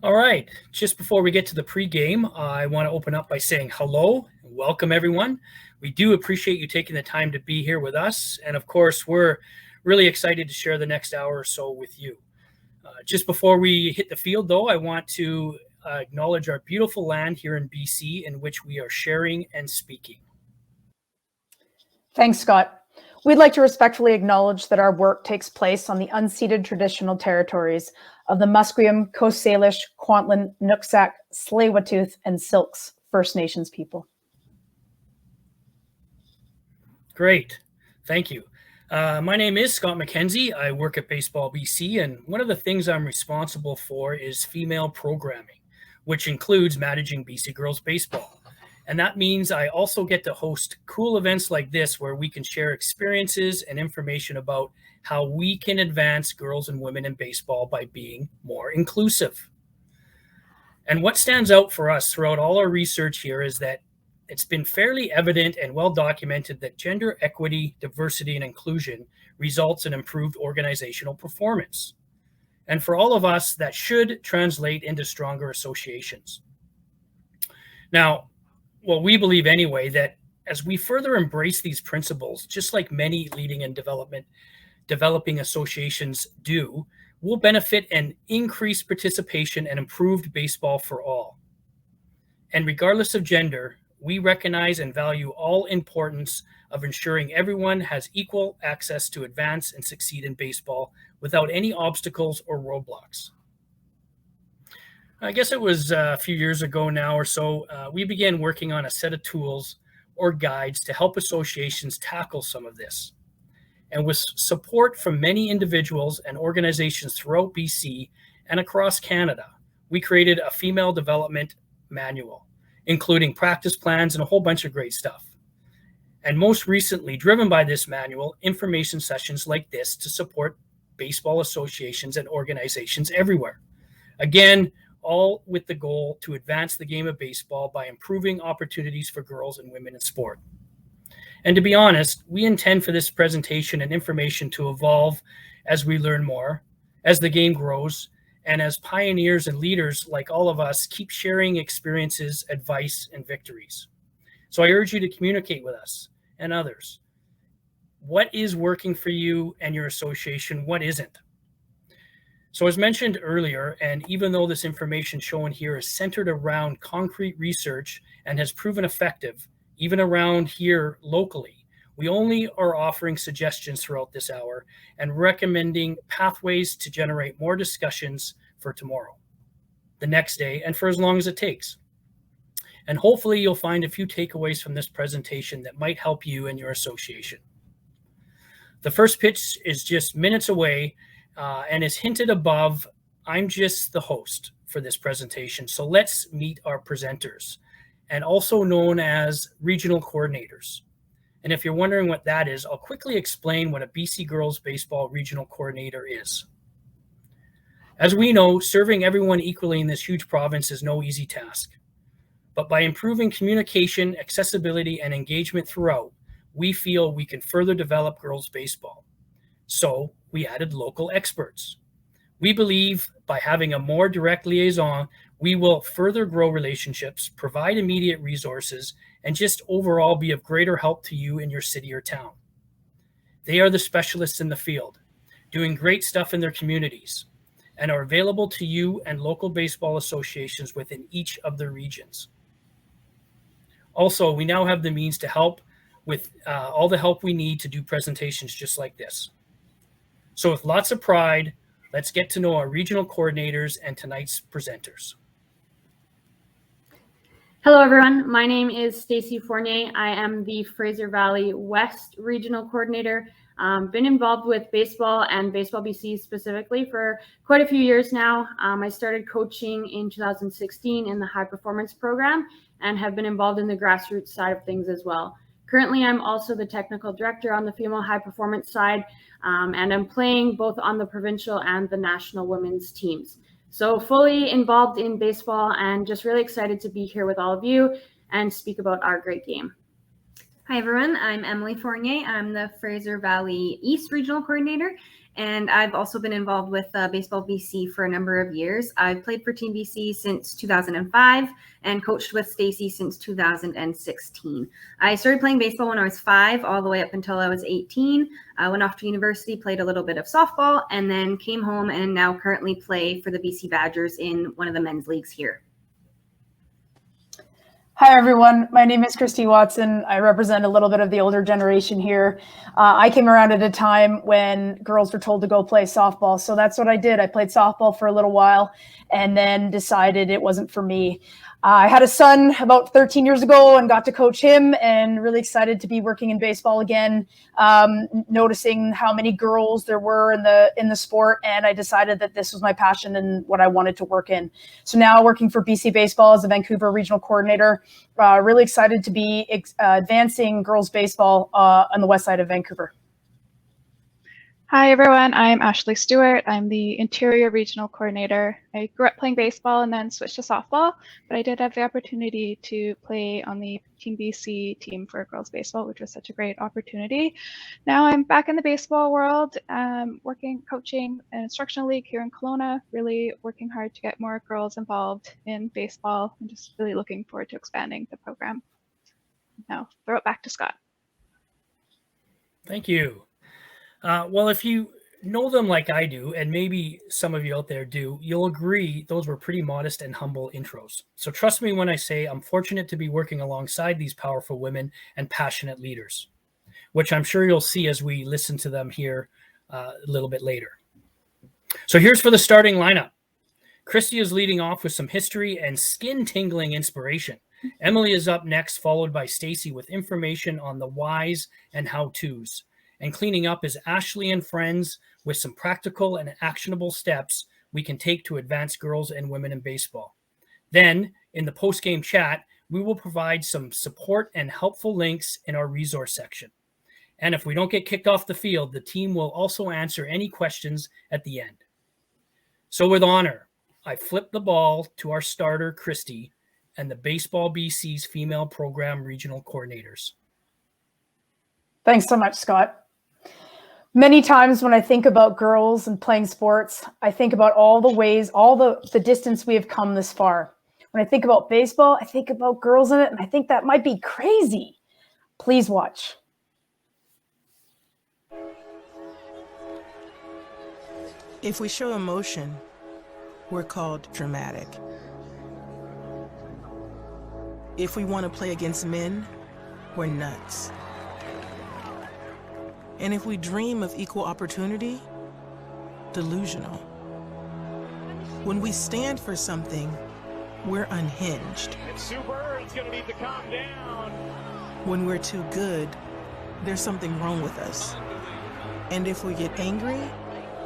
All right, just before we get to the pregame, I want to open up by saying hello and welcome everyone. We do appreciate you taking the time to be here with us. And of course, we're really excited to share the next hour or so with you. Just before we hit the field, though, I want to acknowledge our beautiful land here in BC in which we are sharing and speaking. Thanks, Scott. We'd like to respectfully acknowledge that our work takes place on the unceded traditional territories of the Musqueam, Coast Salish, Kwantlen, Nooksack, Tsleil-Waututh, and Syilx First Nations people. Great, thank you. My name is Scott McKenzie. I work at Baseball BC, and one of the things I'm responsible for is female programming, which includes managing BC Girls Baseball. And that means I also get to host cool events like this where we can share experiences and information about how we can advance girls and women in baseball by being more inclusive. And what stands out for us throughout all our research here is that it's been fairly evident and well documented that gender equity, diversity, and inclusion results in improved organizational performance. And for all of us, that should translate into stronger associations. Now, well, we believe anyway that as we further embrace these principles, just like many leading and developing associations do, we'll benefit and increase participation and improved baseball for all. And regardless of gender, we recognize and value all importance of ensuring everyone has equal access to advance and succeed in baseball without any obstacles or roadblocks. I guess it was a few years ago now or so, we began working on a set of tools or guides to help associations tackle some of this. And with support from many individuals and organizations throughout BC and across Canada, we created a female development manual, including practice plans and a whole bunch of great stuff. And most recently, driven by this manual, information sessions like this to support baseball associations and organizations everywhere. Again, all with the goal to advance the game of baseball by improving opportunities for girls and women in sport. And to be honest, we intend for this presentation and information to evolve as we learn more, as the game grows, and as pioneers and leaders like all of us keep sharing experiences, advice, and victories. So I urge you to communicate with us and others. What is working for you and your association? What isn't? So as mentioned earlier, and even though this information shown here is centered around concrete research and has proven effective, even around here locally, we only are offering suggestions throughout this hour and recommending pathways to generate more discussions for tomorrow, the next day, and for as long as it takes. And hopefully you'll find a few takeaways from this presentation that might help you and your association. The first pitch is just minutes away, and as hinted above, I'm just the host for this presentation. So let's meet our presenters, and also known as regional coordinators. And if you're wondering what that is, I'll quickly explain what a BC Girls Baseball Regional Coordinator is. As we know, serving everyone equally in this huge province is no easy task. But by improving communication, accessibility, and engagement throughout, we feel we can further develop girls baseball. So we added local experts. We believe by having a more direct liaison, we will further grow relationships, provide immediate resources, and just overall be of greater help to you in your city or town. They are the specialists in the field, doing great stuff in their communities, and are available to you and local baseball associations within each of the regions. Also, we now have the means to help with all the help we need to do presentations just like this. So with lots of pride, let's get to know our regional coordinators and tonight's presenters. Hello, everyone. My name is Stacy Fournier. I am the Fraser Valley West Regional Coordinator. Been involved with baseball and Baseball BC specifically for quite a few years now. I started coaching in 2016 in the high performance program and have been involved in the grassroots side of things as well. Currently, I'm also the technical director on the female high performance side, and I'm playing both on the provincial and the national women's teams. So fully involved in baseball and just really excited to be here with all of you and speak about our great game. Hi, everyone. I'm Emily Fournier. I'm the Fraser Valley East Regional Coordinator, and I've also been involved with Baseball BC for a number of years. I've played for Team BC since 2005 and coached with Stacy since 2016. I started playing baseball when I was 5 all the way up until I was 18. I went off to university, played a little bit of softball, and then came home and now currently play for the BC Badgers in one of the men's leagues here. Hi, everyone. My name is Christy Watson. I represent a little bit of the older generation here. I came around at a time when girls were told to go play softball. So that's what I did. I played softball for a little while and then decided it wasn't for me. I had a son about 13 years ago and got to coach him, and really excited to be working in baseball again, noticing how many girls there were in the sport. And I decided that this was my passion and what I wanted to work in. So now working for BC Baseball as a Vancouver regional coordinator, really excited to be advancing girls baseball on the west side of Vancouver. Hi, everyone. I'm Ashley Stewart. I'm the Interior Regional Coordinator. I grew up playing baseball and then switched to softball, but I did have the opportunity to play on the Team BC team for girls baseball, which was such a great opportunity. Now I'm back in the baseball world, coaching an instructional league here in Kelowna, really working hard to get more girls involved in baseball and just really looking forward to expanding the program. Now, throw it back to Scott. Thank you. Well, if you know them like I do, and maybe some of you out there do, you'll agree those were pretty modest and humble intros. So trust me when I say I'm fortunate to be working alongside these powerful women and passionate leaders, which I'm sure you'll see as we listen to them here a little bit later. So here's for the starting lineup. Christy is leading off with some history and skin-tingling inspiration. Emily is up next, followed by Stacy with information on the whys and how-tos. And cleaning up is Ashley and friends with some practical and actionable steps we can take to advance girls and women in baseball. Then, in the post-game chat, we will provide some support and helpful links in our resource section. And if we don't get kicked off the field, the team will also answer any questions at the end. So with honor, I flip the ball to our starter, Christy, and the Baseball BC's female program regional coordinators. Thanks so much, Scott. Many times when I think about girls and playing sports, I think about all the ways, all the distance we have come this far. When I think about baseball, I think about girls in it, and I think that might be crazy. Please watch. If we show emotion, we're called dramatic. If we want to play against men, we're nuts. And if we dream of equal opportunity, delusional. When we stand for something, we're unhinged. It's super, it's gonna need to calm down. When we're too good, there's something wrong with us. And if we get angry,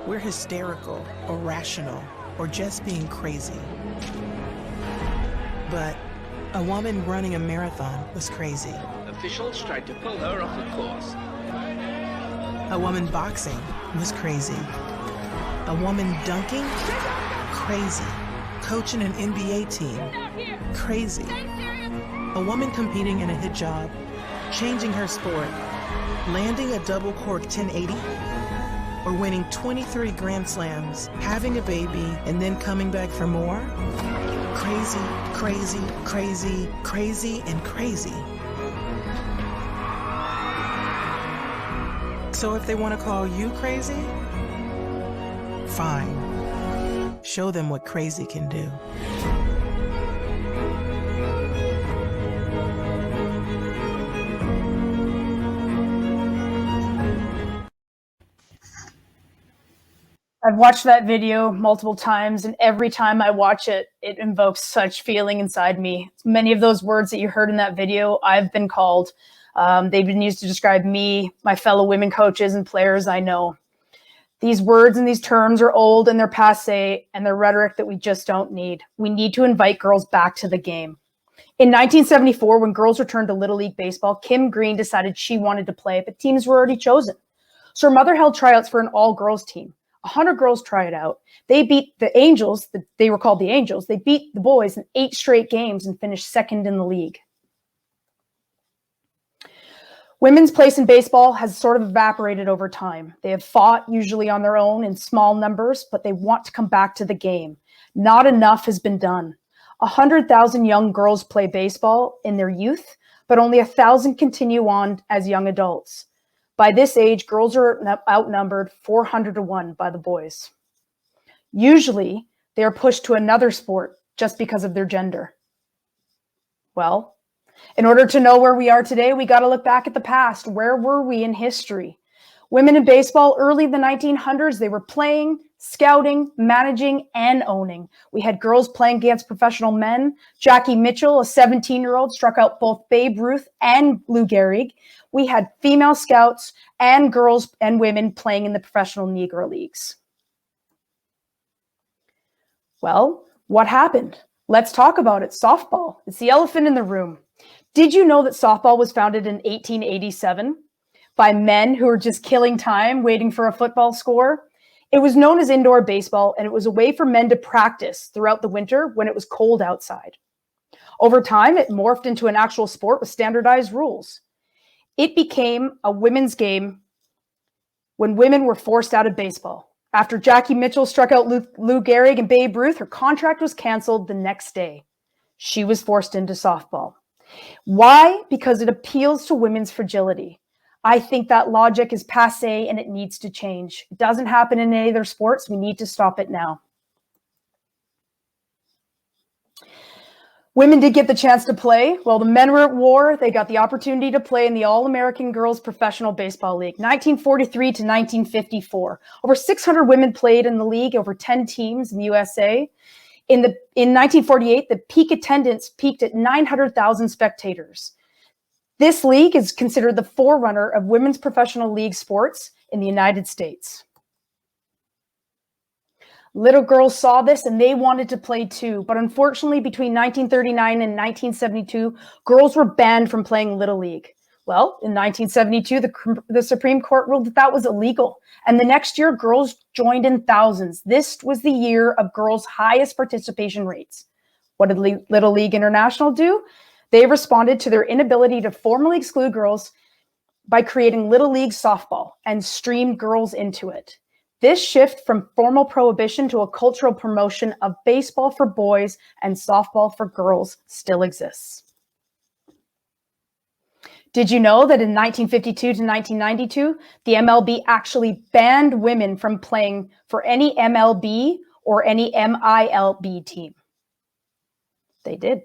we're hysterical, or rational, or just being crazy. But a woman running a marathon was crazy. Officials tried to pull her off the course. A woman boxing was crazy. A woman dunking? Crazy. Coaching an NBA team? Crazy. A woman competing in a hit job, changing her sport, landing a double cork 1080, or winning 23 Grand Slams, having a baby, and then coming back for more? Crazy, crazy, crazy, crazy, and crazy. So if they want to call you crazy, fine. Show them what crazy can do. I've watched that video multiple times, and every time I watch it, it invokes such feeling inside me. Many of those words that you heard in that video, I've been called. They've been used to describe me, my fellow women coaches, and players I know. These words and these terms are old and they're passé, and they're rhetoric that we just don't need. We need to invite girls back to the game. In 1974, when girls returned to Little League Baseball, Kim Green decided she wanted to play, but teams were already chosen. So her mother held tryouts for an all-girls team. 100 girls tried out. They beat the Angels, they were called the Angels. They beat the boys in 8 straight games and finished second in the league. Women's place in baseball has sort of evaporated over time. They have fought, usually on their own in small numbers, but they want to come back to the game. Not enough has been done. 100,000 young girls play baseball in their youth, but only 1,000 continue on as young adults. By this age, girls are outnumbered 400 to 1 by the boys. Usually, they are pushed to another sport just because of their gender. Well, in order to know where we are today, we got to look back at the past. Where were we in history? Women in baseball, early in the 1900s, they were playing, scouting, managing, and owning. We had girls playing against professional men. Jackie Mitchell, a 17-year-old, struck out both Babe Ruth and Lou Gehrig. We had female scouts and girls and women playing in the professional Negro leagues. Well, what happened? Let's talk about it. Softball. It's the elephant in the room. Did you know that softball was founded in 1887 by men who were just killing time waiting for a football score? It was known as indoor baseball, and it was a way for men to practice throughout the winter when it was cold outside. Over time, it morphed into an actual sport with standardized rules. It became a women's game when women were forced out of baseball. After Jackie Mitchell struck out Lou Gehrig and Babe Ruth, her contract was canceled the next day. She was forced into softball. Why? Because it appeals to women's fragility. I think that logic is passé and it needs to change. It doesn't happen in any other sports. We need to stop it now. Women did get the chance to play. While the men were at war, they got the opportunity to play in the All-American Girls Professional Baseball League, 1943 to 1954. Over 600 women played in the league, over 10 teams in the USA. In 1948, the peak attendance peaked at 900,000 spectators. This league is considered the forerunner of women's professional league sports in the United States. Little girls saw this and they wanted to play too, but unfortunately between 1939 and 1972, girls were banned from playing Little League. Well, in 1972, the Supreme Court ruled that that was illegal, and the next year, girls joined in thousands. This was the year of girls' highest participation rates. What did Little League International do? They responded to their inability to formally exclude girls by creating Little League Softball and streamed girls into it. This shift from formal prohibition to a cultural promotion of baseball for boys and softball for girls still exists. Did you know that in 1952 to 1992, the MLB actually banned women from playing for any MLB or any MILB team? They did.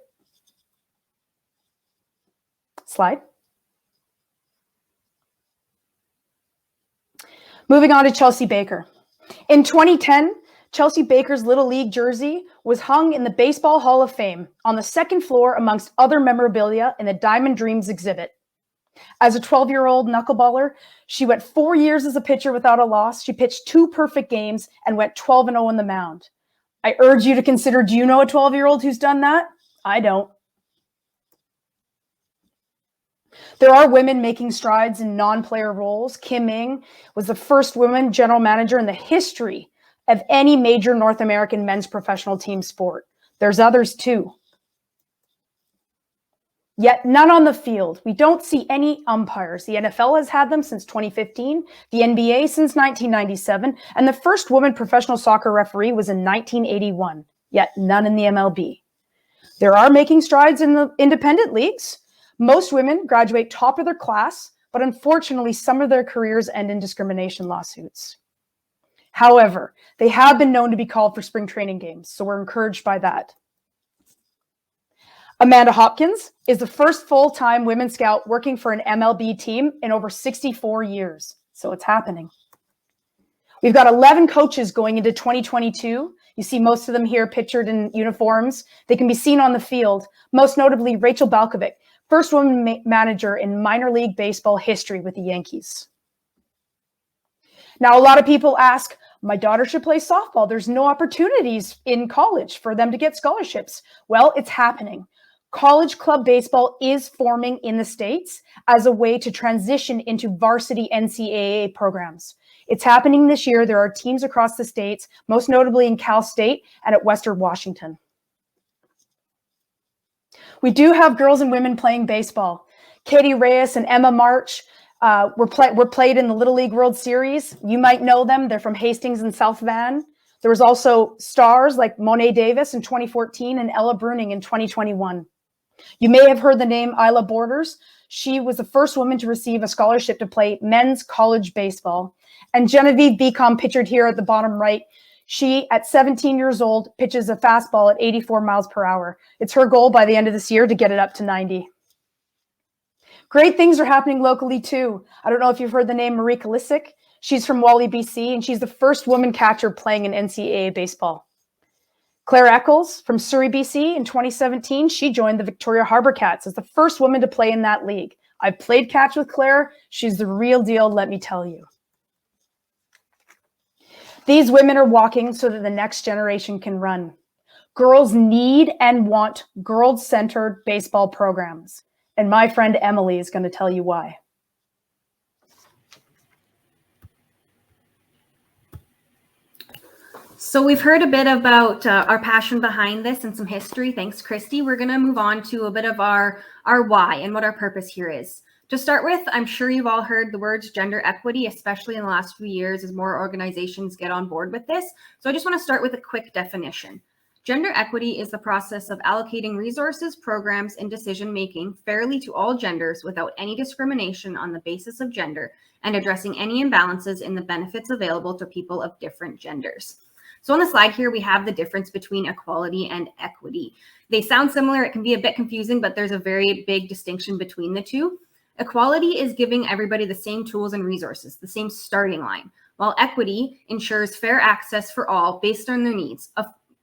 Slide. Moving on to Chelsea Baker. In 2010, Chelsea Baker's Little League jersey was hung in the Baseball Hall of Fame on the second floor amongst other memorabilia in the Diamond Dreams exhibit. As a 12-year-old knuckleballer, she went 4 years as a pitcher without a loss. She pitched 2 perfect games and went 12-0 on the mound. I urge you to consider, do you know a 12-year-old who's done that? I don't. There are women making strides in non-player roles. Kim Ng was the first woman general manager in the history of any major North American men's professional team sport. There's others too. Yet none on the field. We don't see any umpires. The NFL has had them since 2015, the NBA since 1997, and the first woman professional soccer referee was in 1981, yet none in the MLB. There are making strides in the independent leagues. Most women graduate top of their class, but unfortunately, some of their careers end in discrimination lawsuits. However, they have been known to be called for spring training games, so we're encouraged by that. Amanda Hopkins is the first full-time women's scout working for an MLB team in over 64 years, so it's happening. We've got 11 coaches going into 2022. You see most of them here pictured in uniforms. They can be seen on the field, most notably Rachel Balkovic, first woman manager in minor league baseball history with the Yankees. Now, a lot of people ask, my daughter should play softball. There's no opportunities in college for them to get scholarships. Well, it's happening. College club baseball is forming in the States as a way to transition into varsity NCAA programs. It's happening this year. There are teams across the states, most notably in Cal State and at Western Washington. We do have girls and women playing baseball. Katie Reyes and Emma March were played in the Little League World Series. You might know them. They're from Hastings and South Van. There was also stars like Monet Davis in 2014 and Ella Bruning in 2021. You may have heard the name Isla Borders. She was the first woman to receive a scholarship to play men's college baseball. And Genevieve Beacom, pictured here at the bottom right, she, at 17 years old, pitches a fastball at 84 miles per hour. It's her goal by the end of this year to get it up to 90. Great things are happening locally too. I don't know if you've heard the name Marie Kalisic. She's from Wally, BC, and she's the first woman catcher playing in NCAA baseball. Claire Eccles from Surrey, BC, in 2017, she joined the Victoria Harbour Cats as the first woman to play in that league. I've played catch with Claire. She's the real deal, let me tell you. These women are walking so that the next generation can run. Girls need and want girl-centered baseball programs. And my friend Emily is going to tell you why. So we've heard a bit about our passion behind this and some history. Thanks, Christy. We're going to move on to a bit of our why and what our purpose here is. To start with, I'm sure you've all heard the words gender equity, especially in the last few years as more organizations get on board with this. So I just want to start with a quick definition. Gender equity is the process of allocating resources, programs, and decision-making fairly to all genders without any discrimination on the basis of gender and addressing any imbalances in the benefits available to people of different genders. So on the slide here, we have the difference between equality and equity. They sound similar. It can be a bit confusing, but there's a very big distinction between the two. Equality is giving everybody the same tools and resources, the same starting line, while equity ensures fair access for all based on their needs,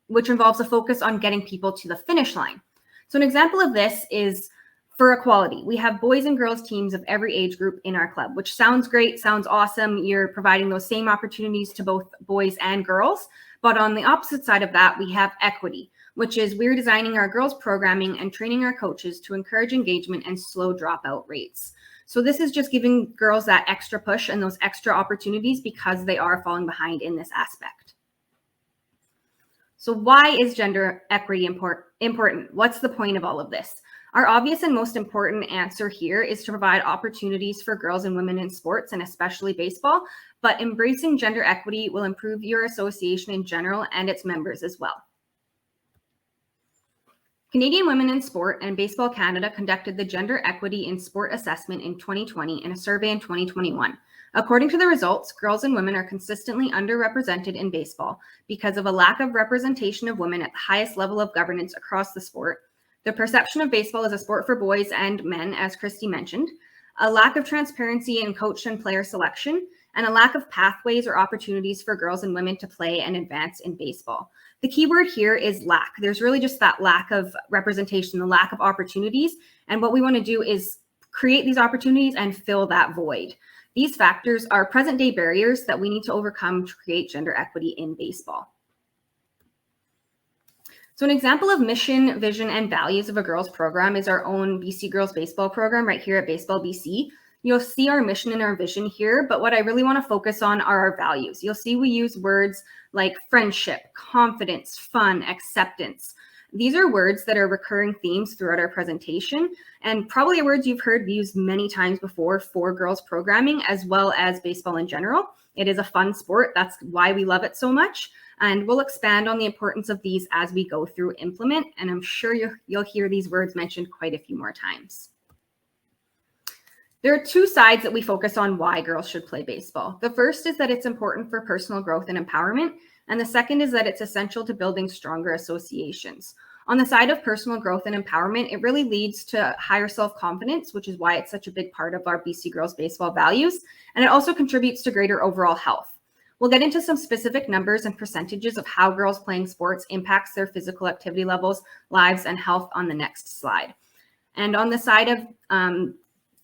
which involves a focus on getting people to the finish line. So an example of this is for equality. We have boys and girls teams of every age group in our club, which sounds great, sounds awesome. You're providing those same opportunities to both boys and girls. But on the opposite side of that, we have equity, which is we're designing our girls programming and training our coaches to encourage engagement and slow dropout rates. So this is just giving girls that extra push and those extra opportunities because they are falling behind in this aspect. So why is gender equity important? What's the point of all of this? Our obvious and most important answer here is to provide opportunities for girls and women in sports and especially baseball, but embracing gender equity will improve your association in general and its members as well. Canadian Women in Sport and Baseball Canada conducted the Gender Equity in Sport Assessment in 2020 and a survey in 2021. According to the results, girls and women are consistently underrepresented in baseball because of a lack of representation of women at the highest level of governance across the sport, the perception of baseball as a sport for boys and men, as Christy mentioned, a lack of transparency in coach and player selection, and a lack of pathways or opportunities for girls and women to play and advance in baseball. The key word here is lack. There's really just that lack of representation, the lack of opportunities. And what we want to do is create these opportunities and fill that void. These factors are present day barriers that we need to overcome to create gender equity in baseball. So an example of mission, vision, and values of a girls program is our own BC Girls Baseball program right here at Baseball BC. You'll see our mission and our vision here, but what I really want to focus on are our values. You'll see we use words like friendship, confidence, fun, acceptance. These are words that are recurring themes throughout our presentation and probably words you've heard used many times before for girls programming as well as baseball in general. It is a fun sport. That's why we love it so much. And we'll expand on the importance of these as we go through implement. And I'm sure you'll hear these words mentioned quite a few more times. There are two sides that we focus on why girls should play baseball. The first is that it's important for personal growth and empowerment. And the second is that it's essential to building stronger associations. On the side of personal growth and empowerment, it really leads to higher self-confidence, which is why it's such a big part of our BC Girls Baseball values. And it also contributes to greater overall health. We'll get into some specific numbers and percentages of how girls playing sports impacts their physical activity levels, lives, and health on the next slide. And on the side of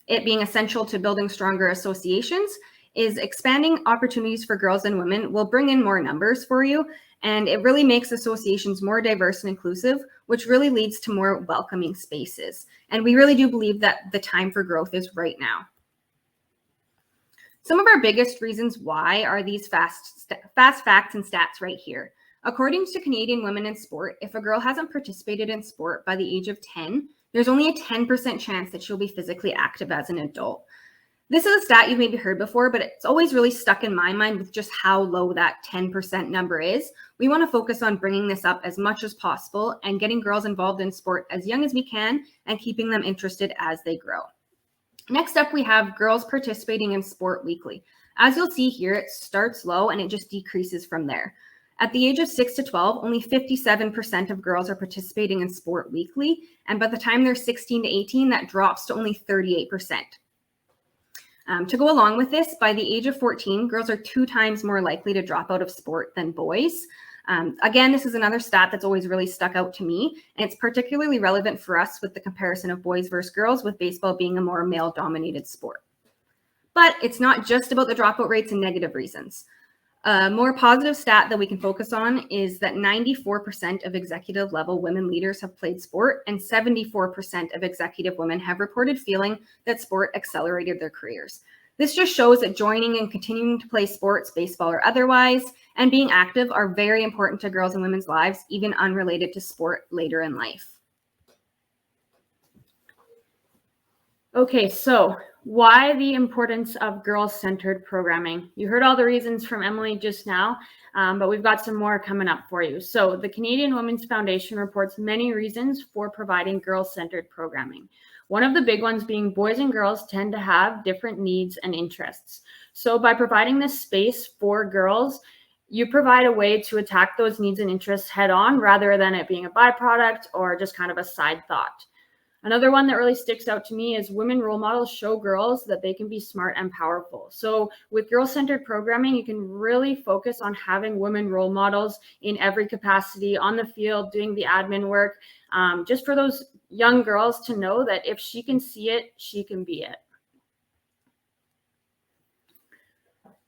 it being essential to building stronger associations is expanding opportunities for girls and women will bring in more numbers for you. And it really makes associations more diverse and inclusive, which really leads to more welcoming spaces. And we really do believe that the time for growth is right now. Some of our biggest reasons why are these fast facts and stats right here. According to Canadian Women in Sport, if a girl hasn't participated in sport by the age of 10, there's only a 10% chance that she'll be physically active as an adult. This is a stat you've maybe heard before, but it's always really stuck in my mind with just how low that 10% number is. We want to focus on bringing this up as much as possible and getting girls involved in sport as young as we can and keeping them interested as they grow. Next up, we have girls participating in sport weekly. As you'll see here, it starts low and it just decreases from there. At the age of 6 to 12, only 57% of girls are participating in sport weekly. And by the time they're 16 to 18, that drops to only 38%. To go along with this, by the age of 14, girls are 2 times more likely to drop out of sport than boys. Again, this is another stat that's always really stuck out to me, and it's particularly relevant for us with the comparison of boys versus girls, with baseball being a more male-dominated sport. But it's not just about the dropout rates and negative reasons. A more positive stat that we can focus on is that 94% of executive level women leaders have played sport, and 74% of executive women have reported feeling that sport accelerated their careers. This just shows that joining and continuing to play sports, baseball or otherwise, and being active are very important to girls and women's lives, even unrelated to sport later in life. Okay, so why the importance of girls-centered programming? You heard all the reasons from Emily just now, but we've got some more coming up for you. So the Canadian Women's Foundation reports many reasons for providing girls-centered programming. One of the big ones being boys and girls tend to have different needs and interests. So by providing this space for girls, you provide a way to attack those needs and interests head on rather than it being a byproduct or just kind of a side thought. Another one that really sticks out to me is women role models show girls that they can be smart and powerful. So with girl-centered programming, you can really focus on having women role models in every capacity, on the field, doing the admin work, just for those young girls to know that if she can see it, she can be it.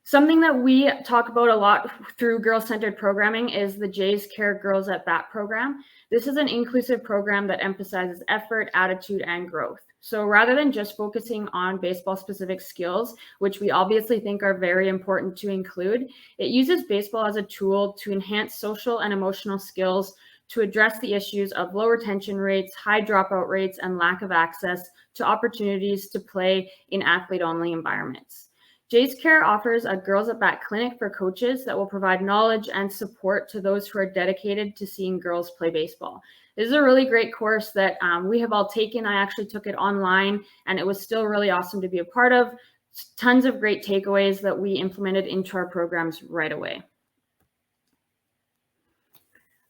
Something that we talk about a lot through girl-centered programming is the Jays Care Girls at Bat program. This is an inclusive program that emphasizes effort, attitude, and growth. So rather than just focusing on baseball-specific skills, which we obviously think are very important to include, it uses baseball as a tool to enhance social and emotional skills to address the issues of low retention rates, high dropout rates, and lack of access to opportunities to play in athlete-only environments. Jays Care offers a Girls at Bat clinic for coaches that will provide knowledge and support to those who are dedicated to seeing girls play baseball. This is a really great course that we have all taken. I actually took it online, and it was still really awesome to be a part of. Tons of great takeaways that we implemented into our programs right away.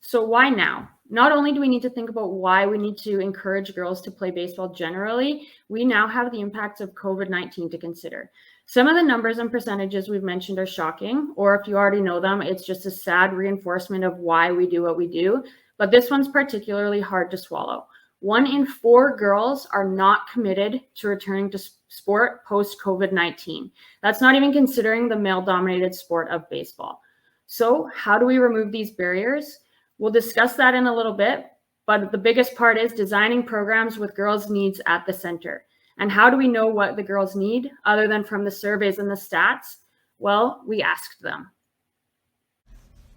So why now? Not only do we need to think about why we need to encourage girls to play baseball generally, we now have the impacts of COVID-19 to consider. Some of the numbers and percentages we've mentioned are shocking, or if you already know them, it's just a sad reinforcement of why we do what we do. But this one's particularly hard to swallow. 1 in 4 girls are not committed to returning to sport post-COVID-19. That's not even considering the male-dominated sport of baseball. So how do we remove these barriers? We'll discuss that in a little bit, but the biggest part is designing programs with girls' needs at the center. And how do we know what the girls need other than from the surveys and the stats? Well, we asked them.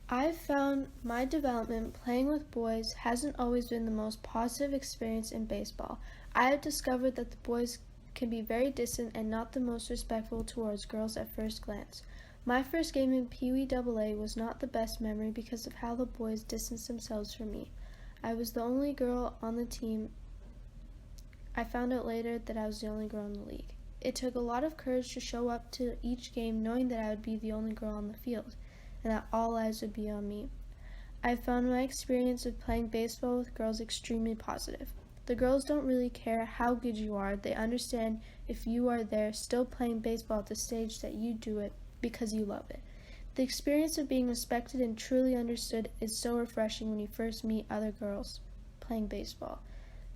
I've found my development playing with boys hasn't always been the most positive experience in baseball. I have discovered that the boys can be very distant and not the most respectful towards girls at first glance. My first game in Pee Wee AA was not the best memory because of how the boys distanced themselves from me. I was the only girl on the team. I found out later that I was the only girl in the league. It took a lot of courage to show up to each game knowing that I would be the only girl on the field and that all eyes would be on me. I found my experience of playing baseball with girls extremely positive. The girls don't really care how good you are. They understand if you are there still playing baseball at the stage that you do it because you love it. The experience of being respected and truly understood is so refreshing when you first meet other girls playing baseball.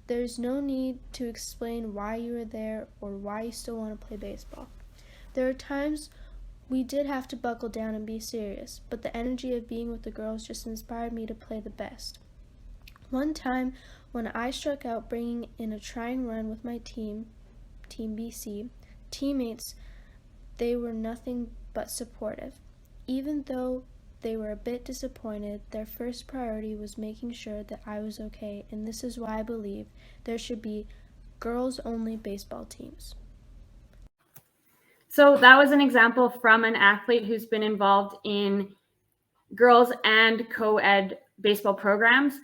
There is no need to explain why you are there or why you still want to play baseball. There are times we did have to buckle down and be serious, but the energy of being with the girls just inspired me to play the best. One time when I struck out bringing in a trying run with my team, Team BC, teammates, they were nothing but supportive. Even though they were a bit disappointed, their first priority was making sure that I was okay, and this is why I believe there should be girls-only baseball teams. So that was an example from an athlete who's been involved in girls and co-ed baseball programs.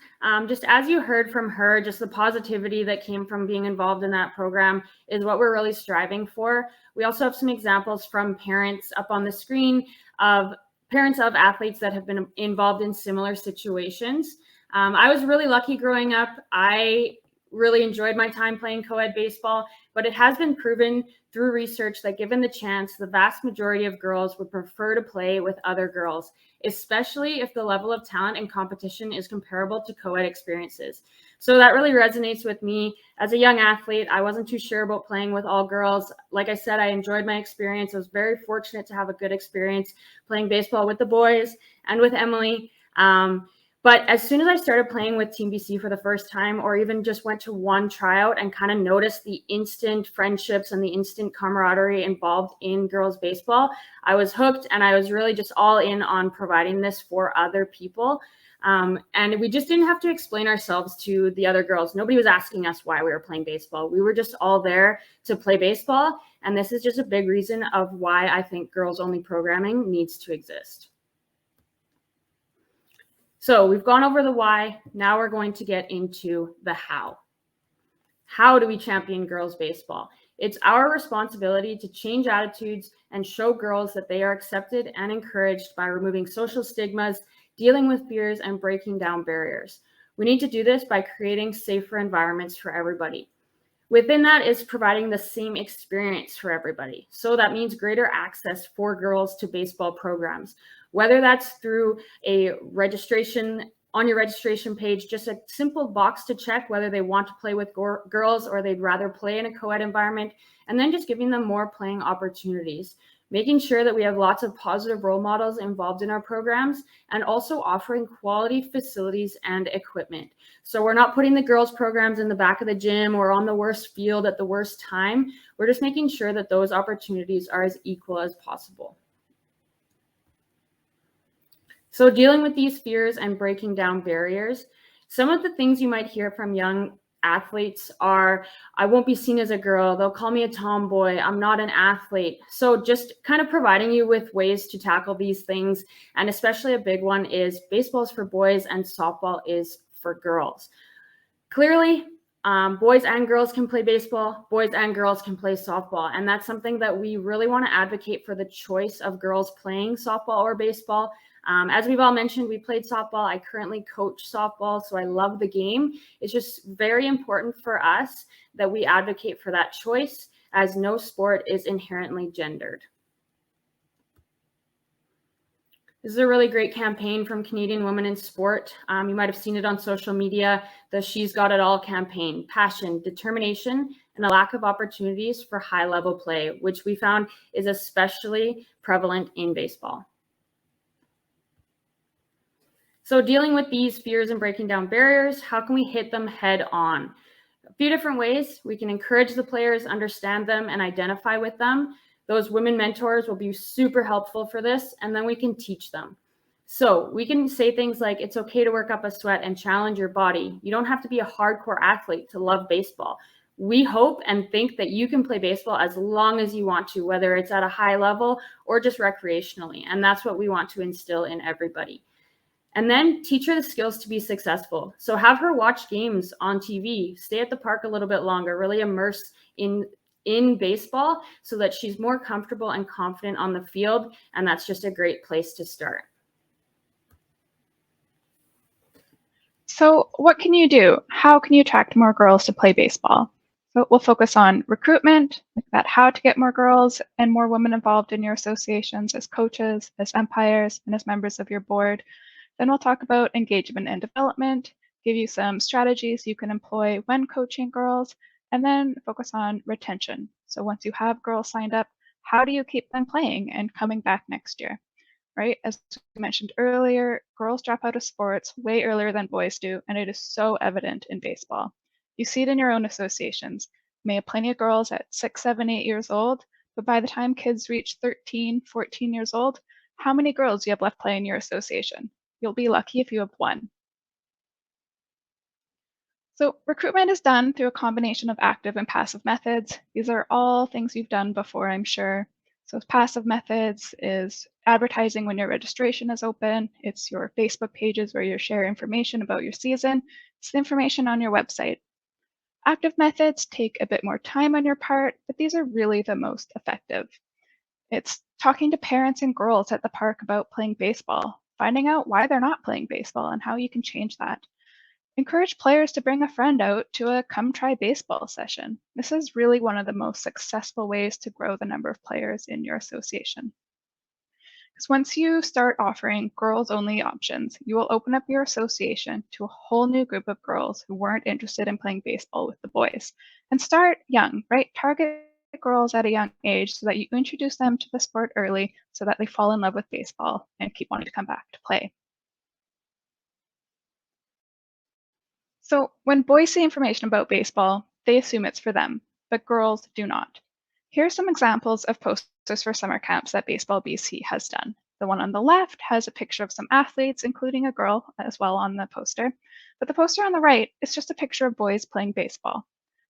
Just as you heard from her, just the positivity that came from being involved in that program is what we're really striving for. We also have some examples from parents up on the screen of parents of athletes that have been involved in similar situations. I was really lucky growing up. I really enjoyed my time playing co-ed baseball, but it has been proven through research that given the chance, the vast majority of girls would prefer to play with other girls, especially if the level of talent and competition is comparable to co-ed experiences. So that really resonates with me. As a young athlete, I wasn't too sure about playing with all girls. Like I said, I enjoyed my experience. I was very fortunate to have a good experience playing baseball with the boys and with Emily. But as soon as I started playing with Team BC for the first time, or even just went to one tryout and kind of noticed the instant friendships and the instant camaraderie involved in girls baseball, I was hooked, and I was really just all in on providing this for other people. And we just didn't have to explain ourselves to the other girls. Nobody was asking us why we were playing baseball. We were just all there to play baseball. And this is just a big reason of why I think girls-only programming needs to exist. So we've gone over the why. Now we're going to get into the how. How do we champion girls baseball? It's our responsibility to change attitudes and show girls that they are accepted and encouraged by removing social stigmas, dealing with fears, and breaking down barriers. We need to do this by creating safer environments for everybody. Within that is providing the same experience for everybody. So that means greater access for girls to baseball programs, whether that's through a registration on your registration page, just a simple box to check whether they want to play with girls or they'd rather play in a co-ed environment, and then just giving them more playing opportunities, making sure that we have lots of positive role models involved in our programs, and also offering quality facilities and equipment. So we're not putting the girls programs in the back of the gym or on the worst field at the worst time. We're just making sure that those opportunities are as equal as possible. So dealing with these fears and breaking down barriers, some of the things you might hear from young athletes are, I won't be seen as a girl, they'll call me a tomboy, I'm not an athlete. So just kind of providing you with ways to tackle these things. And especially a big one is baseball is for boys and softball is for girls. Clearly, boys and girls can play baseball, boys and girls can play softball. And that's something that we really want to advocate for, the choice of girls playing softball or baseball. As we've all mentioned, we played softball. I currently coach softball, so I love the game. It's just very important for us that we advocate for that choice, as no sport is inherently gendered. This is a really great campaign from Canadian Women in Sport. You might have seen it on social media, the She's Got It All campaign. Passion, determination, and a lack of opportunities for high-level play, which we found is especially prevalent in baseball. So dealing with these fears and breaking down barriers, how can we hit them head on? A few different ways. We can encourage the players, understand them, and identify with them. Those women mentors will be super helpful for this, and then we can teach them. So we can say things like, it's okay to work up a sweat and challenge your body. You don't have to be a hardcore athlete to love baseball. We hope and think that you can play baseball as long as you want to, whether it's at a high level or just recreationally. And that's what we want to instill in everybody. And then teach her the skills to be successful. So have her watch games on TV, stay at the park a little bit longer, really immerse in baseball so that she's more comfortable and confident on the field. And that's just a great place to start. So what can you do? How can you attract more girls to play baseball? So we'll focus on recruitment, like that, how to get more girls and more women involved in your associations as coaches, as umpires, and as members of your board. Then we'll talk about engagement and development, give you some strategies you can employ when coaching girls, and then focus on retention. So once you have girls signed up, how do you keep them playing and coming back next year, right? As we mentioned earlier, girls drop out of sports way earlier than boys do, and it is so evident in baseball. You see it in your own associations. You may have plenty of girls at 6, 7, 8 years old, but by the time kids reach 13, 14 years old, How many girls do you have left play in your association? You'll be lucky if you have one. So recruitment is done through a combination of active and passive methods. These are all things you've done before, I'm sure. So passive methods is advertising when your registration is open. It's your Facebook pages where you share information about your season. It's the information on your website. Active methods take a bit more time on your part, but these are really the most effective. It's talking to parents and girls at the park about playing baseball, finding out why they're not playing baseball and how you can change that. Encourage players to bring a friend out to a come try baseball session. This is really one of the most successful ways to grow the number of players in your association. Because once you start offering girls only options, you will open up your association to a whole new group of girls who weren't interested in playing baseball with the boys. And start young, right? Target girls at a young age so that you introduce them to the sport early so that they fall in love with baseball and keep wanting to come back to play. So when boys see information about baseball, they assume it's for them, but girls do not. Here are some examples of posters for summer camps that Baseball BC has done. The one on the left has a picture of some athletes, including a girl as well on the poster, but the poster on the right is just a picture of boys playing baseball.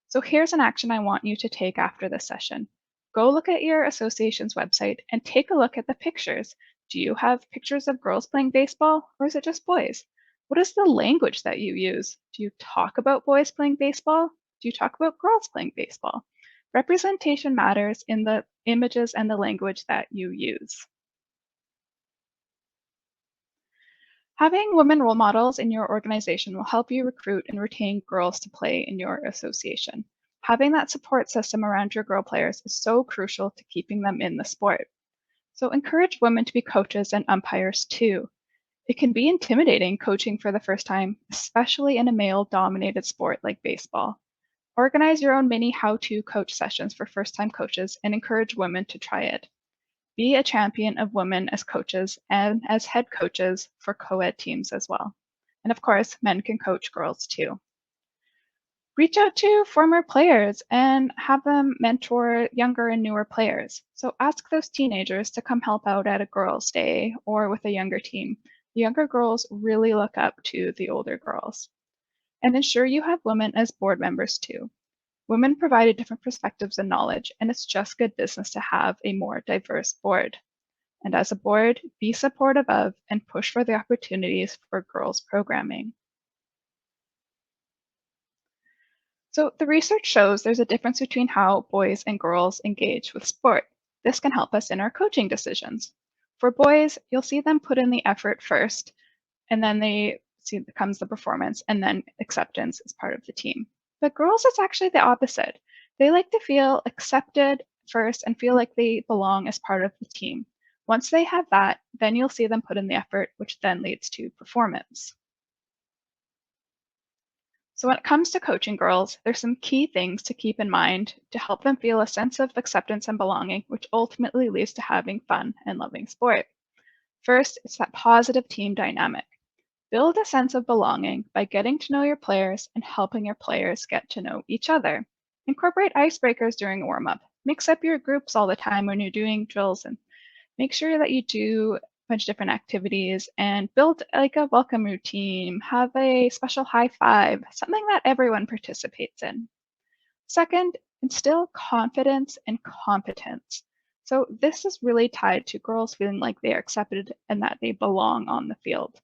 So here's an action I want you to take after this session. Go look at your association's website and take a look at the pictures. Do you have pictures of girls playing baseball, or is it just boys? What is the language that you use? Do you talk about boys playing baseball? Do you talk about girls playing baseball? Representation matters in the images and the language that you use. Having women role models in your organization will help you recruit and retain girls to play in your association. Having that support system around your girl players is so crucial to keeping them in the sport. So encourage women to be coaches and umpires too. It can be intimidating coaching for the first time, especially in a male-dominated sport like baseball. Organize your own mini how-to coach sessions for first-time coaches and encourage women to try it. Be a champion of women as coaches and as head coaches for co-ed teams as well. And of course, men can coach girls too. Reach out to former players and have them mentor younger and newer players. So ask those teenagers to come help out at a girls' day or with a younger team. The younger girls really look up to the older girls. And ensure you have women as board members too. Women provide different perspectives and knowledge, and it's just good business to have a more diverse board. And as a board, be supportive of and push for the opportunities for girls programming. So the research shows there's a difference between how boys and girls engage with sport. This can help us in our coaching decisions. For boys, you'll see them put in the effort first, and then comes the performance, and then acceptance is part of the team. But girls, it's actually the opposite. They like to feel accepted first and feel like they belong as part of the team. Once they have that, then you'll see them put in the effort, which then leads to performance. So when it comes to coaching girls, there's some key things to keep in mind to help them feel a sense of acceptance and belonging, which ultimately leads to having fun and loving sport. First, it's that positive team dynamic. Build a sense of belonging by getting to know your players and helping your players get to know each other. Incorporate icebreakers during warm-up. Mix up your groups all the time when you're doing drills, and make sure that you do a bunch of different activities and build like a welcome routine, have a special high five, something that everyone participates in. Second, instill confidence and competence. So this is really tied to girls feeling like they are accepted and that they belong on the field.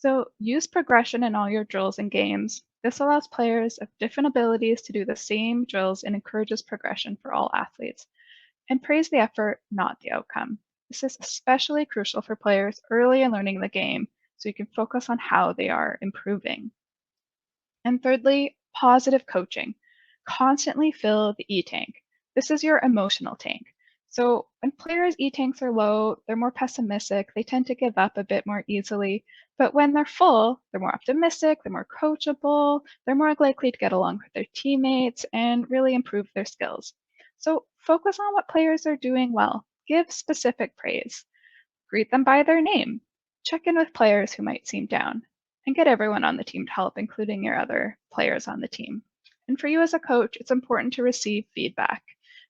So use progression in all your drills and games. This allows players of different abilities to do the same drills and encourages progression for all athletes. And praise the effort, not the outcome. This is especially crucial for players early in learning the game, so you can focus on how they are improving. And thirdly, positive coaching. Constantly fill the E-tank. This is your emotional tank. So when players' E-tanks are low, they're more pessimistic, they tend to give up a bit more easily. But when they're full, they're more optimistic, they're more coachable, they're more likely to get along with their teammates and really improve their skills. So focus on what players are doing well. Give specific praise. Greet them by their name. Check in with players who might seem down. And get everyone on the team to help, including your other players on the team. And for you as a coach, it's important to receive feedback.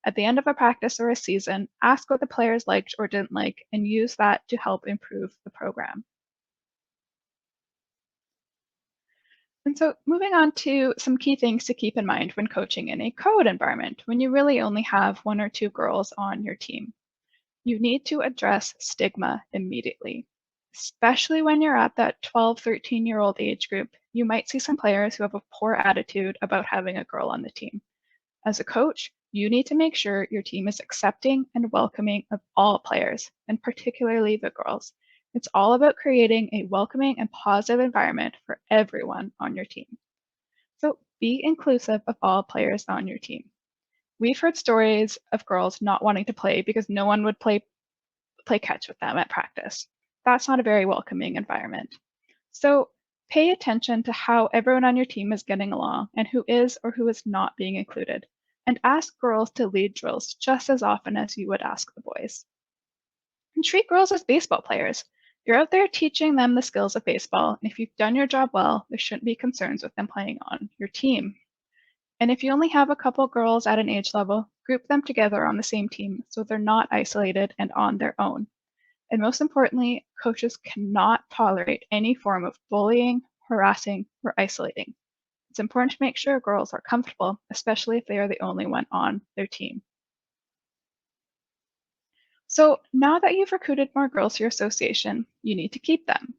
At the end of a practice or a season, ask what the players liked or didn't like and use that to help improve the program. And so moving on to some key things to keep in mind when coaching in a co-ed environment, when you really only have 1 or 2 girls on your team. You need to address stigma immediately, especially when you're at that 12, 13-year-old age group. You might see some players who have a poor attitude about having a girl on the team. As a coach, you need to make sure your team is accepting and welcoming of all players, and particularly the girls. It's all about creating a welcoming and positive environment for everyone on your team. So be inclusive of all players on your team. We've heard stories of girls not wanting to play because no one would play catch with them at practice. That's not a very welcoming environment. So pay attention to how everyone on your team is getting along and who is or who is not being included. And ask girls to lead drills just as often as you would ask the boys. And treat girls as baseball players. You're out there teaching them the skills of baseball, and if you've done your job well, there shouldn't be concerns with them playing on your team. And if you only have a couple girls at an age level, group them together on the same team so they're not isolated and on their own. And most importantly, coaches cannot tolerate any form of bullying, harassing, or isolating. It's important to make sure girls are comfortable, especially if they are the only one on their team. So now that you've recruited more girls to your association, you need to keep them.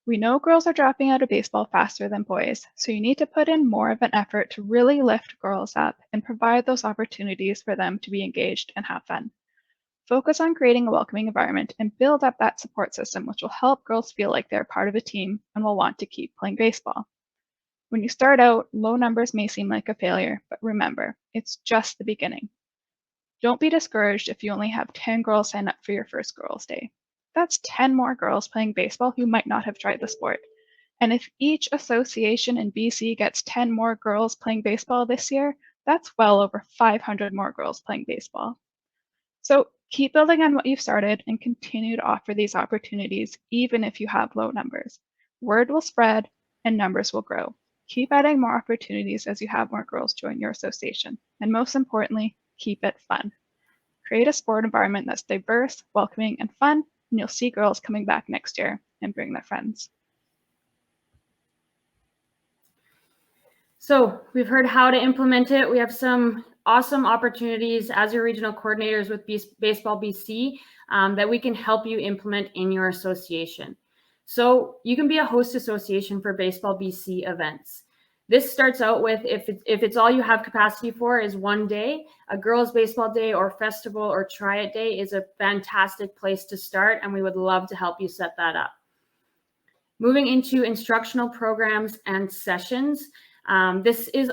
We know girls are dropping out of baseball faster than boys, so you need to put in more of an effort to really lift girls up and provide those opportunities for them to be engaged and have fun. Focus on creating a welcoming environment and build up that support system, which will help girls feel like they're part of a team and will want to keep playing baseball. When you start out, low numbers may seem like a failure, but remember, it's just the beginning. Don't be discouraged if you only have 10 girls sign up for your first Girls' Day. That's 10 more girls playing baseball who might not have tried the sport. And if each association in BC gets 10 more girls playing baseball this year, that's well over 500 more girls playing baseball. So keep building on what you've started and continue to offer these opportunities even if you have low numbers. Word will spread and numbers will grow. Keep adding more opportunities as you have more girls join your association. And most importantly, keep it fun. Create a sport environment that's diverse, welcoming, and fun, and you'll see girls coming back next year and bring their friends. So we've heard how to implement it. We have some awesome opportunities as your regional coordinators with Baseball BC that we can help you implement in your association. So you can be a host association for Baseball BC events. This starts out with, if it's all you have capacity for is one day, a girls' baseball day or festival or try-it day is a fantastic place to start, and we would love to help you set that up. Moving into instructional programs and sessions, this is,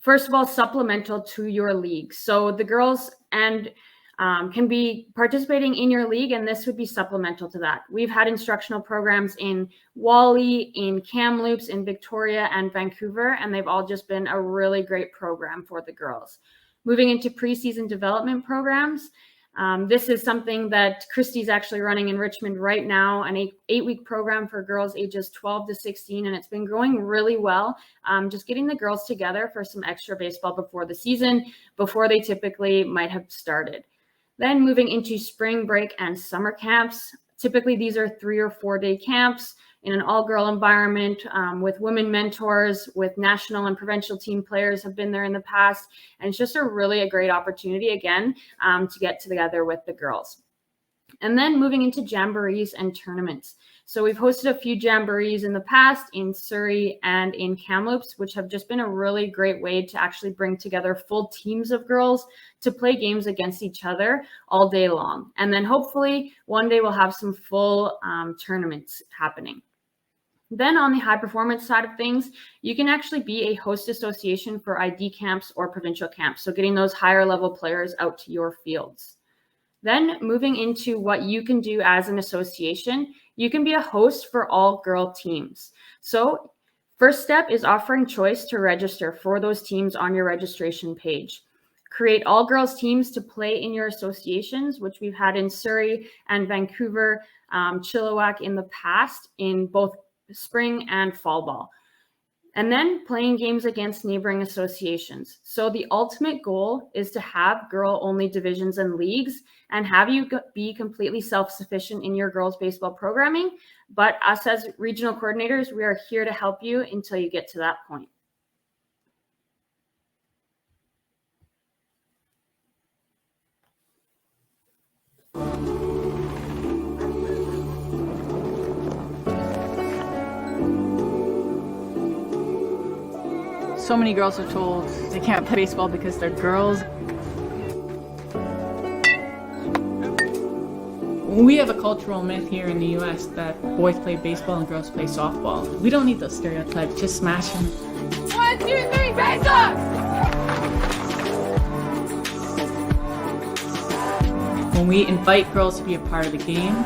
first of all, supplemental to your league. So the girls can be participating in your league, and this would be supplemental to that. We've had instructional programs in Wally, in Kamloops, in Victoria, and Vancouver, and they've all just been a really great program for the girls. Moving into preseason development programs, this is something that Christy's actually running in Richmond right now, an 8-week program for girls ages 12 to 16, and it's been going really well. Just getting the girls together for some extra baseball before the season, before they typically might have started. Then moving into spring break and summer camps. Typically, these are 3 or 4 day camps in an all-girl environment with women mentors, with national and provincial team players have been there in the past. And it's just a great opportunity, again, to get together with the girls. And then moving into jamborees and tournaments. So we've hosted a few jamborees in the past in Surrey and in Kamloops, which have just been a really great way to actually bring together full teams of girls to play games against each other all day long. And then hopefully one day we'll have some full tournaments happening. Then on the high performance side of things, you can actually be a host association for ID camps or provincial camps. So getting those higher level players out to your fields. Then moving into what you can do as an association, you can be a host for all girl teams. So first step is offering choice to register for those teams on your registration page. Create all girls teams to play in your associations, which we've had in Surrey and Vancouver, Chilliwack in the past in both spring and fall ball. and then playing games against neighboring associations. So the ultimate goal is to have girl-only divisions and leagues and have you be completely self-sufficient in your girls baseball programming. But us as regional coordinators, we are here to help you until you get to that point. So many girls are told they can't play baseball because they're girls. We have a cultural myth here in the US that boys play baseball and girls play softball. We don't need those stereotypes, just smash them. 1, 2, 3, face up! When we invite girls to be a part of the game,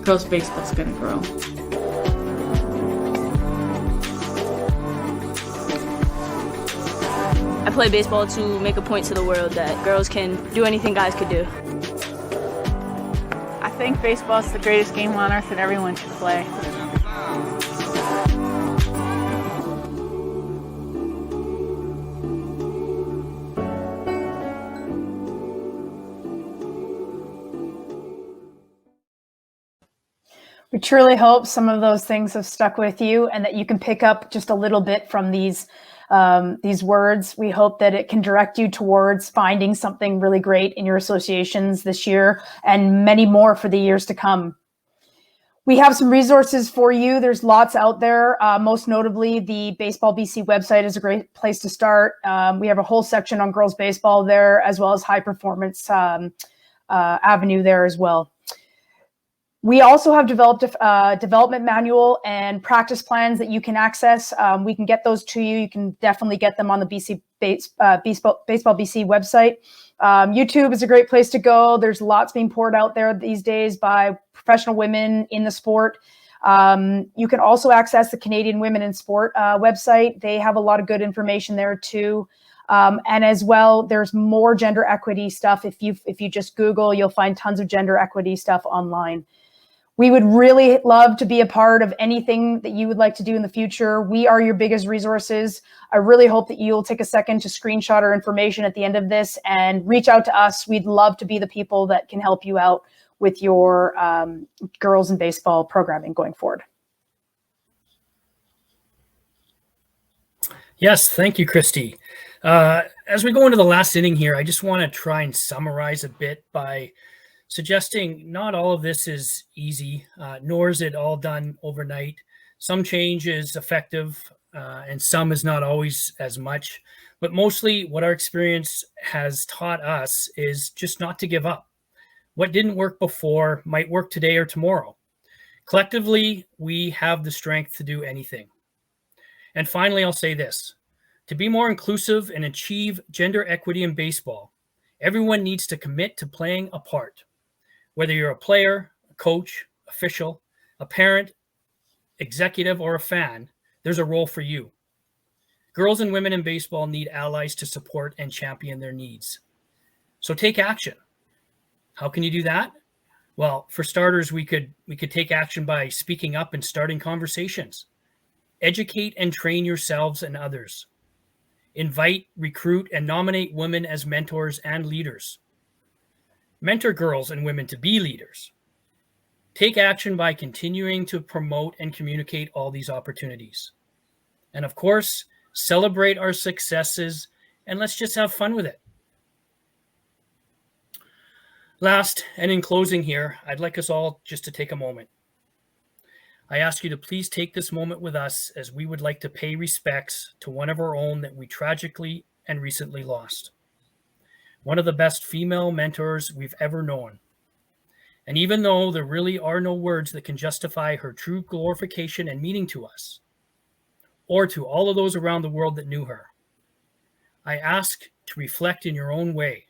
girls baseball's gonna grow. I play baseball to make a point to the world that girls can do anything guys could do. I think baseball is the greatest game on earth and everyone should play. We truly hope some of those things have stuck with you and that you can pick up just a little bit from these words. We hope that it can direct you towards finding something really great in your associations this year and many more for the years to come. We have some resources for you. There's lots out there. Most notably, the Baseball BC website is a great place to start. We have a whole section on girls baseball there, as well as high performance avenue there as well. We also have developed a development manual and practice plans that you can access. We can get those to you. You can definitely get them on the Baseball BC website. YouTube is a great place to go. There's lots being poured out there these days by professional women in the sport. You can also access the Canadian Women in Sport website. They have a lot of good information there too. And as well, there's more gender equity stuff. If you just Google, you'll find tons of gender equity stuff online. We would really love to be a part of anything that you would like to do in the future. We are your biggest resources. I really hope that you'll take a second to screenshot our information at the end of this and reach out to us. We'd love to be the people that can help you out with your girls in baseball programming going forward. Yes, thank you, Christy. As we go into the last inning here, I just want to try and summarize a bit by suggesting not all of this is easy, nor is it all done overnight. Some change is effective and some is not always as much. But mostly what our experience has taught us is just not to give up. What didn't work before might work today or tomorrow. Collectively, we have the strength to do anything. And finally, I'll say this. To be more inclusive and achieve gender equity in baseball, everyone needs to commit to playing a part. Whether you're a player, a coach, official, a parent, executive, or a fan, there's a role for you. Girls and women in baseball need allies to support and champion their needs. So take action. How can you do that? Well, for starters, we could take action by speaking up and starting conversations. Educate and train yourselves and others. Invite, recruit, and nominate women as mentors and leaders. Mentor girls and women to be leaders. Take action by continuing to promote and communicate all these opportunities. And of course, celebrate our successes and let's just have fun with it. Last, and in closing here, I'd like us all just to take a moment. I ask you to please take this moment with us as we would like to pay respects to one of our own that we tragically and recently lost. One of the best female mentors we've ever known. And even though there really are no words that can justify her true glorification and meaning to us, or to all of those around the world that knew her, I ask to reflect in your own way.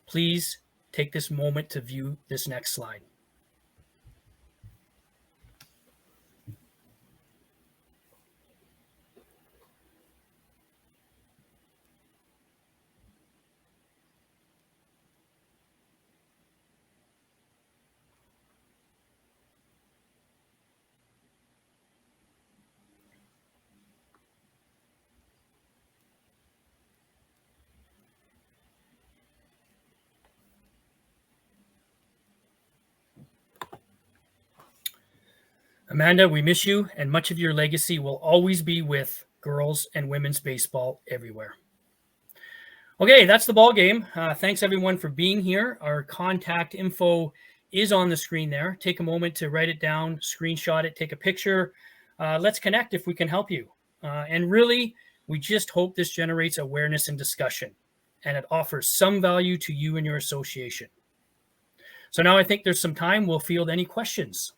Please take this moment to view this next slide. Amanda, we miss you, and much of your legacy will always be with girls and women's baseball everywhere. Okay, that's the ball game. Thanks everyone for being here. Our contact info is on the screen there. Take a moment to write it down, screenshot it, take a picture. Let's connect if we can help you. And really, we just hope this generates awareness and discussion, and it offers some value to you and your association. So now I think there's some time. We'll field any questions.